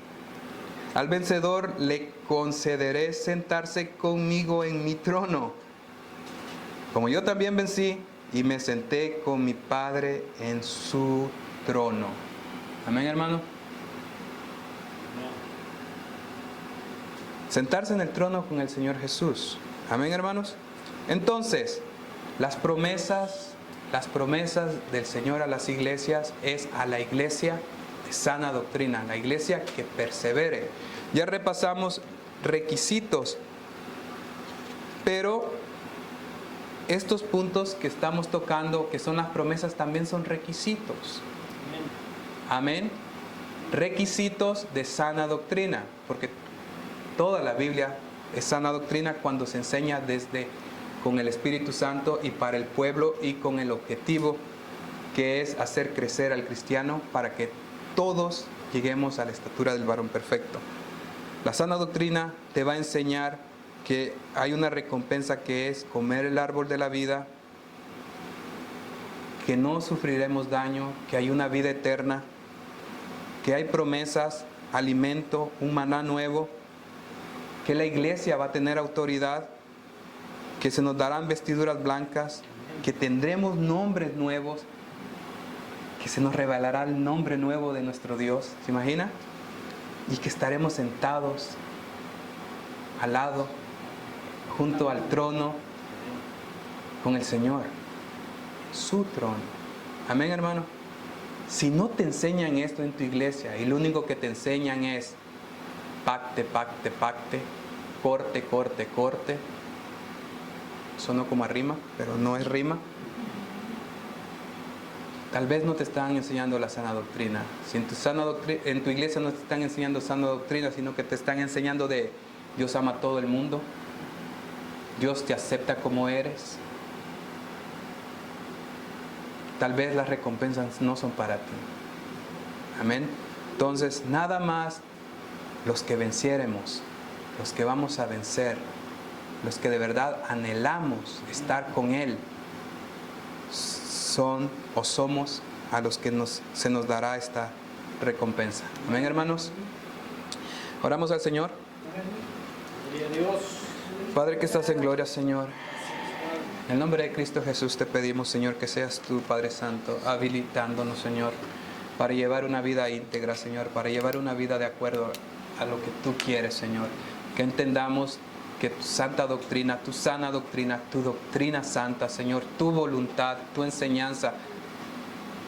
Al vencedor le concederé sentarse conmigo en mi trono, como yo también vencí y me senté con mi Padre en su trono. Amén, hermano. Sentarse en el trono con el Señor Jesús. Amén, hermanos. Entonces, las promesas del Señor a las iglesias es a la iglesia de sana doctrina, la iglesia que persevere. Ya repasamos requisitos, pero estos puntos que estamos tocando, que son las promesas, también son requisitos. Amén. Requisitos de sana doctrina, porque toda la Biblia es sana doctrina cuando se enseña con el Espíritu Santo y para el pueblo, y con el objetivo que es hacer crecer al cristiano para que todos lleguemos a la estatura del varón perfecto. La sana doctrina te va a enseñar que hay una recompensa, que es comer el árbol de la vida, que no sufriremos daño, que hay una vida eterna, que hay promesas, alimento, un maná nuevo, que la iglesia va a tener autoridad, que se nos darán vestiduras blancas, que tendremos nombres nuevos, que se nos revelará el nombre nuevo de nuestro Dios. ¿Se imagina? Y que estaremos sentados al lado, junto al trono, con el Señor, su trono. Amén, hermano. Si no te enseñan esto en tu iglesia, y lo único que te enseñan es pacte, corte, sonó como a rima, pero no es rima. Tal vez no te están enseñando la sana doctrina. Si en tu iglesia no te están enseñando sana doctrina, sino que te están enseñando de Dios ama a todo el mundo, Dios te acepta como eres, tal vez las recompensas no son para ti. Amén. Entonces, nada más los que venciéremos, los que vamos a vencer, los que de verdad anhelamos estar con Él, son o somos a los que se nos dará esta recompensa. Amén, hermanos. Oramos al Señor. Padre que estás en gloria, Señor, en el nombre de Cristo Jesús te pedimos, Señor, que seas tú, Padre Santo, habilitándonos, Señor, para llevar una vida íntegra, Señor, para llevar una vida de acuerdo a lo que tú quieres, Señor. Que entendamos que tu santa doctrina, tu sana doctrina, tu doctrina santa, Señor, tu voluntad, tu enseñanza,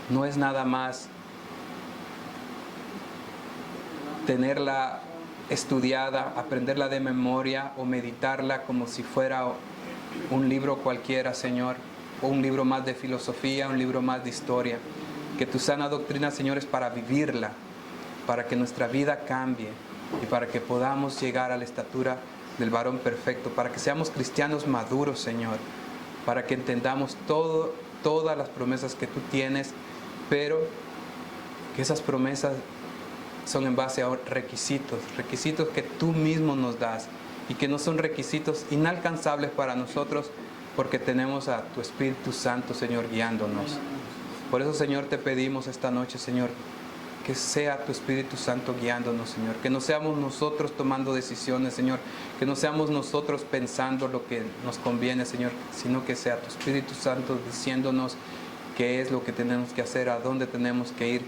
no es nada más tenerla estudiada, aprenderla de memoria o meditarla como si fuera un libro cualquiera, Señor, o un libro más de filosofía, un libro más de historia. Que tu sana doctrina, Señor, es para vivirla, para que nuestra vida cambie y para que podamos llegar a la estatura del varón perfecto, para que seamos cristianos maduros, Señor, para que entendamos todas las promesas que tú tienes, pero que esas promesas son en base a requisitos que tú mismo nos das y que no son requisitos inalcanzables para nosotros porque tenemos a tu Espíritu Santo, Señor, guiándonos. Por eso, Señor, te pedimos esta noche, Señor, que sea tu Espíritu Santo guiándonos, Señor. Que no seamos nosotros tomando decisiones, Señor. Que no seamos nosotros pensando lo que nos conviene, Señor, sino que sea tu Espíritu Santo diciéndonos qué es lo que tenemos que hacer, a dónde tenemos que ir,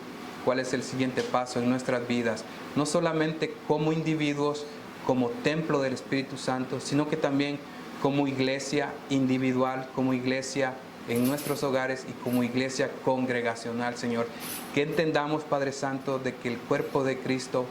cuál es el siguiente paso en nuestras vidas. No solamente como individuos, como templo del Espíritu Santo, sino que también como iglesia individual, como iglesia en nuestros hogares y como iglesia congregacional, Señor. Que entendamos, Padre Santo, de que el cuerpo de Cristo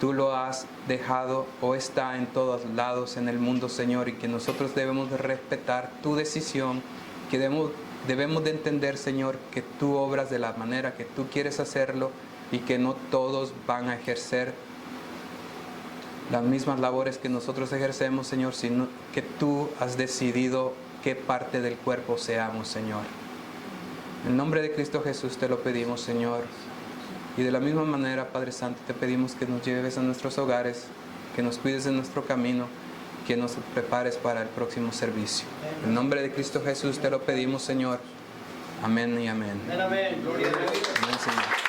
tú lo has dejado o está en todos lados en el mundo, Señor, y que nosotros debemos de respetar tu decisión, que debemos de entender, Señor, que tú obras de la manera que tú quieres hacerlo y que no todos van a ejercer las mismas labores que nosotros ejercemos, Señor, sino que tú has decidido qué parte del cuerpo seamos, Señor. En el nombre de Cristo Jesús te lo pedimos, Señor. Y de la misma manera, Padre Santo, te pedimos que nos lleves a nuestros hogares, que nos cuides en nuestro camino, que nos prepares para el próximo servicio. En el nombre de Cristo Jesús te lo pedimos, Señor. Amén y amén. Amén. Gloria a Dios. Amén, Señor.